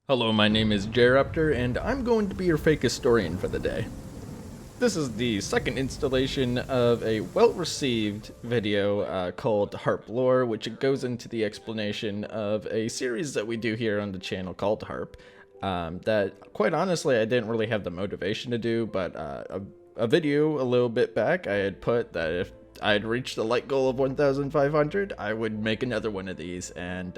Hello, my name is HAARP, and I'm going to be your fake historian for the day. This is the second installation of a well-received video called HAARP Lore, which goes into the explanation of a series that we do here on the channel called HAARP, that, quite honestly, I didn't really have the motivation to do, but a video a little bit back, I had put that if I had reached the like goal of 1,500, I would make another one of these, and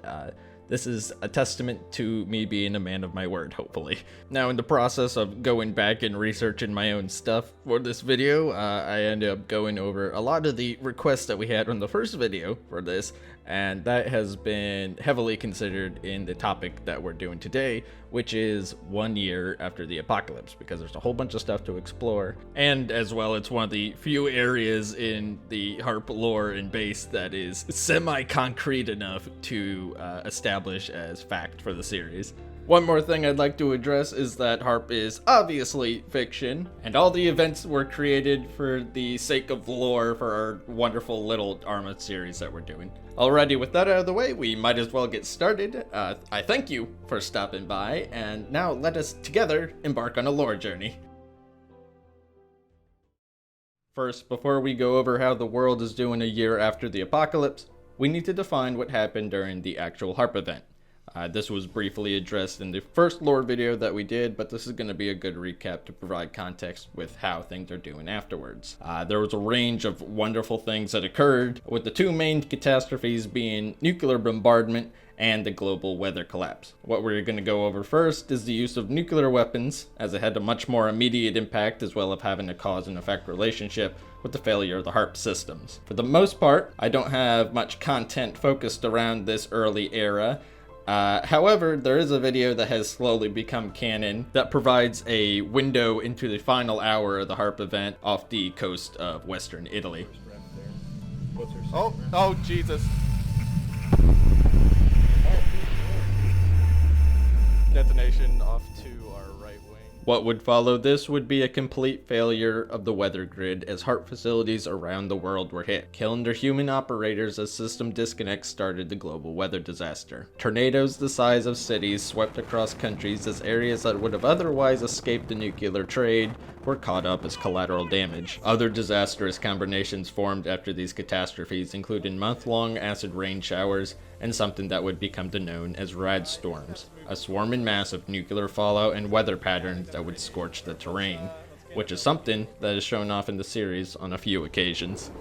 this is a testament to me being a man of my word, hopefully. Now, in the process of going back and researching my own stuff for this video, I ended up going over a lot of the requests that we had on the first video for this, and that has been heavily considered in the topic that we're doing today, which is 1 year after the apocalypse, because there's a whole bunch of stuff to explore, and as well, it's one of the few areas in the HAARP lore and base that is semi-concrete enough to establish as fact for the series. One more thing I'd like to address is that HAARP is obviously fiction, and all the events were created for the sake of lore for our wonderful little Arma series that we're doing. Alrighty, with that out of the way, we might as well get started. I thank you for stopping by, and now let us together embark on a lore journey. First, before we go over how the world is doing a year after the apocalypse, we need to define what happened during the actual HAARP event. This was briefly addressed in the first lore video that we did, but this is going to be a good recap to provide context with how things are doing afterwards. There was a range of wonderful things that occurred, with the two main catastrophes being nuclear bombardment and the global weather collapse. What we're going to go over first is the use of nuclear weapons, as it had a much more immediate impact, as well as having a cause and effect relationship with the failure of the HAARP systems. For the most part, I don't have much content focused around this early era. However, there is a video that has slowly become canon that provides a window into the final hour of the HAARP event off the coast of Western Italy. Oh, Jesus. Detonation off to our right wing. What would follow this would be a complete failure of the weather grid as HAARP facilities around the world were hit, killing their human operators as system disconnects started the global weather disaster. Tornadoes the size of cities swept across countries as areas that would have otherwise escaped the nuclear trade were caught up as collateral damage. Other disastrous combinations formed after these catastrophes, including month-long acid rain showers and something that would become known as rad storms, a swarming mass of nuclear fallout and weather patterns that would scorch the terrain, which is something that is shown off in the series on a few occasions.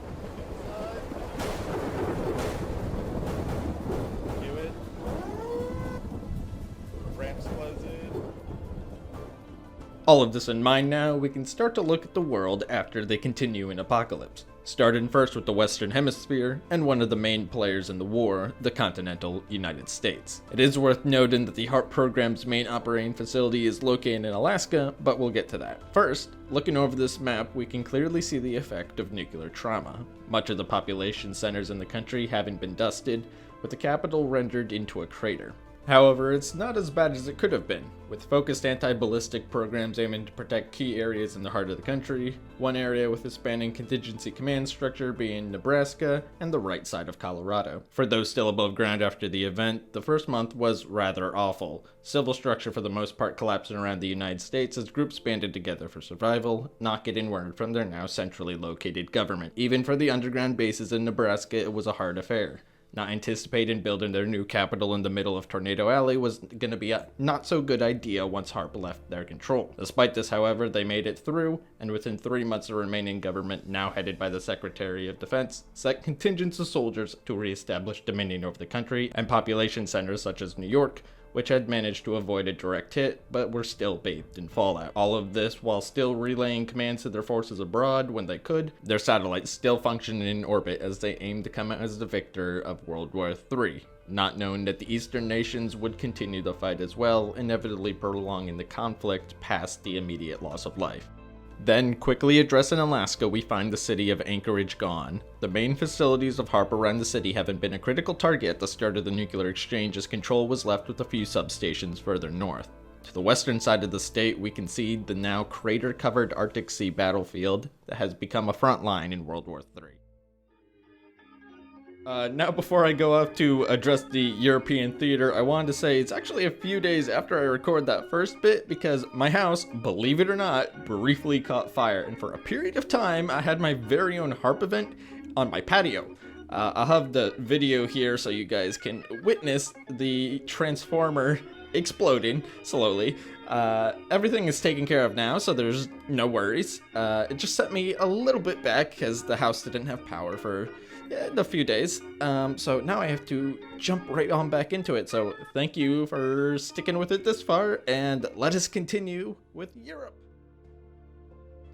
All of this in mind now, we can start to look at the world after the continuing apocalypse. Starting first with the Western Hemisphere, and one of the main players in the war, the continental United States. It is worth noting that the HAARP program's main operating facility is located in Alaska, but we'll get to that. First, looking over this map, we can clearly see the effect of nuclear trauma. Much of the population centers in the country having been dusted, with the capital rendered into a crater. However, it's not as bad as it could have been, with focused anti-ballistic programs aiming to protect key areas in the heart of the country, one area with a spanning contingency command structure being Nebraska, and the right side of Colorado. For those still above ground after the event, the first month was rather awful. Civil structure for the most part collapsing around the United States as groups banded together for survival, not getting word from their now centrally located government. Even for the underground bases in Nebraska, it was a hard affair. Not anticipating building their new capital in the middle of Tornado Alley was going to be a not so good idea once HAARP left their control. Despite this, however, they made it through, and within 3 months the remaining government, now headed by the Secretary of Defense, sent contingents of soldiers to reestablish dominion over the country and population centers such as New York, which had managed to avoid a direct hit, but were still bathed in fallout. All of this while still relaying commands to their forces abroad when they could, their satellites still functioning in orbit as they aimed to come out as the victor of World War III, not knowing that the Eastern nations would continue the fight as well, inevitably prolonging the conflict past the immediate loss of life. Then, quickly addressing Alaska, we find the city of Anchorage gone. The main facilities of HAARP around the city having been a critical target at the start of the nuclear exchange, as control was left with a few substations further north. To the western side of the state, we can see the now crater-covered Arctic Sea battlefield that has become a front line in World War III. Now before I go off to address the European theater, I wanted to say it's actually a few days after I record that first bit because my house, believe it or not, briefly caught fire, and for a period of time I had my very own HAARP event on my patio. I'll have the video here so you guys can witness the transformer exploding slowly. Everything is taken care of now, so there's no worries. It just set me a little bit back because the house didn't have power for a few days. So now I have to jump right on back into it. So thank you for sticking with it this far, and let us continue with Europe.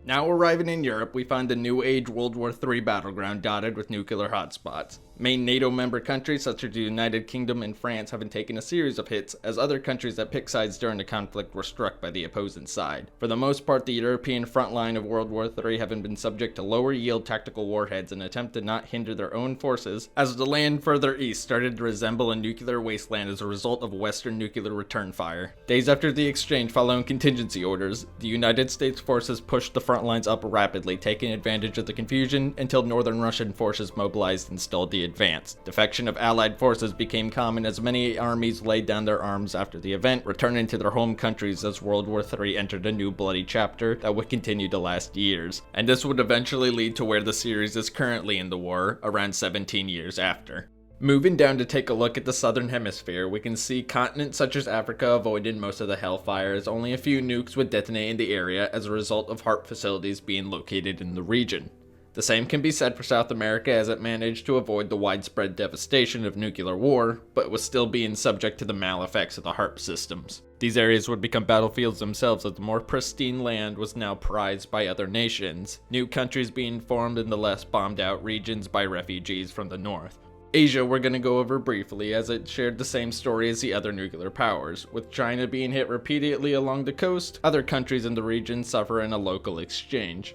Now arriving in Europe, we find the New Age World War III battleground dotted with nuclear hotspots. Main NATO member countries such as the United Kingdom and France haven't taken a series of hits, as other countries that picked sides during the conflict were struck by the opposing side. For the most part, the European front line of World War III haven't been subject to lower yield tactical warheads in an attempt to not hinder their own forces, as the land further east started to resemble a nuclear wasteland as a result of Western nuclear return fire. Days after the exchange following contingency orders, the United States forces pushed the front lines up rapidly, taking advantage of the confusion until northern Russian forces mobilized and stalled the advance. Defection of Allied forces became common as many armies laid down their arms after the event, returning to their home countries as World War III entered a new bloody chapter that would continue to last years. And this would eventually lead to where the series is currently in the war, around 17 years after. Moving down to take a look at the southern hemisphere, we can see continents such as Africa avoided most of the hellfire, as only a few nukes would detonate in the area as a result of HAARP facilities being located in the region. The same can be said for South America, as it managed to avoid the widespread devastation of nuclear war, but was still being subject to the maleffects of the HAARP systems. These areas would become battlefields themselves, as the more pristine land was now prized by other nations, new countries being formed in the less bombed out regions by refugees from the north. Asia we're going to go over briefly, as it shared the same story as the other nuclear powers, with China being hit repeatedly along the coast, other countries in the region suffering a local exchange.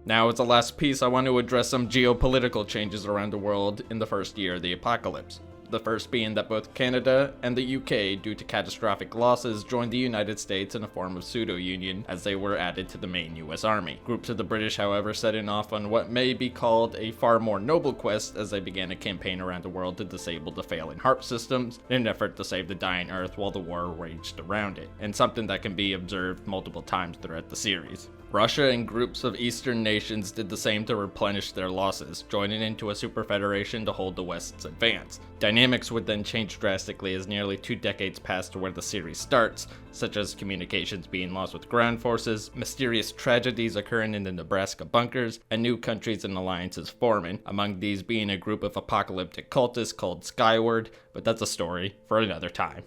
Now, as the last piece, I want to address some geopolitical changes around the world in the first year of the apocalypse. The first being that both Canada and the UK, due to catastrophic losses, joined the United States in a form of pseudo-union as they were added to the main US Army. Groups of the British, however, setting off on what may be called a far more noble quest as they began a campaign around the world to disable the failing HAARP systems in an effort to save the dying Earth while the war raged around it, and something that can be observed multiple times throughout the series. Russia and groups of eastern nations did the same to replenish their losses, joining into a super federation to hold the West's advance. Dynamics would then change drastically as nearly 2 decades pass to where the series starts, such as communications being lost with ground forces, mysterious tragedies occurring in the Nebraska bunkers, and new countries and alliances forming, among these being a group of apocalyptic cultists called Skyward, but that's a story for another time.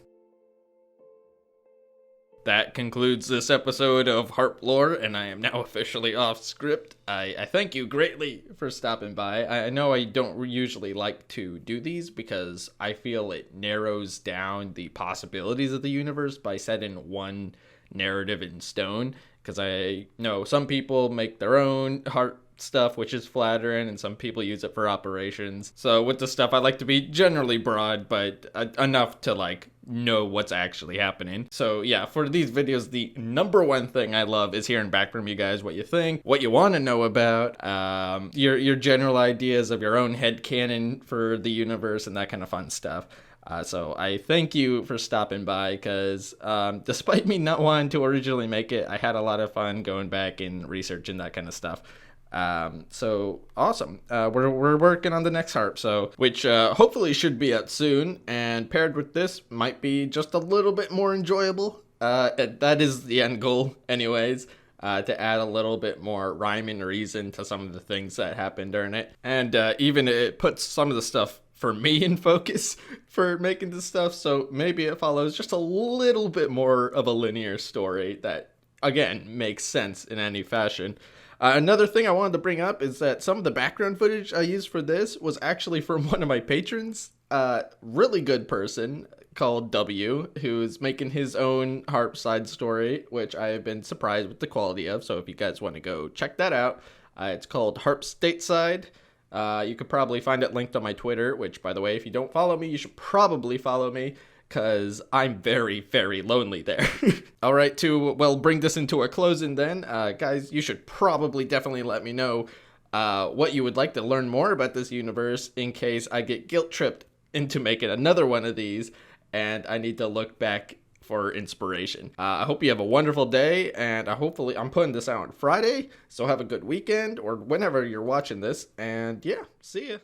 That concludes this episode of HAARP Lore, and I am now officially off script. I thank you greatly for stopping by. I know I don't usually like to do these because I feel it narrows down the possibilities of the universe by setting one narrative in stone, because I know some people make their own HAARP stuff, which is flattering, and some people use it for operations. So with the stuff, I like to be generally broad, but enough to know what's actually happening. So yeah, for these videos, the number one thing I love is hearing back from you guys, what you think, what you want to know about, your general ideas of your own headcanon for the universe and that kind of fun stuff. So I thank you for stopping by, because despite me not wanting to originally make it, I had a lot of fun going back and researching that kind of stuff. So awesome. We're working on the next HAARP, which hopefully should be out soon, and paired with this might be just a little bit more enjoyable. That is the end goal anyways, to add a little bit more rhyme and reason to some of the things that happen during it. And even it puts some of the stuff for me in focus for making this stuff, so maybe it follows just a little bit more of a linear story that, again, makes sense in any fashion. Another thing I wanted to bring up is that some of the background footage I used for this was actually from one of my patrons, really good person called W, who's making his own HAARP side story, which I have been surprised with the quality of, so if you guys want to go check that out, it's called HAARP Stateside. You could probably find it linked on my Twitter, which, by the way, if you don't follow me, you should probably follow me, because I'm very, very lonely there. All right, to, bring this into a closing then, guys, you should probably definitely let me know what you would like to learn more about this universe in case I get guilt tripped into making another one of these and I need to look back for inspiration. I hope you have a wonderful day, and I'm putting this out on Friday, so have a good weekend or whenever you're watching this, and yeah, see ya.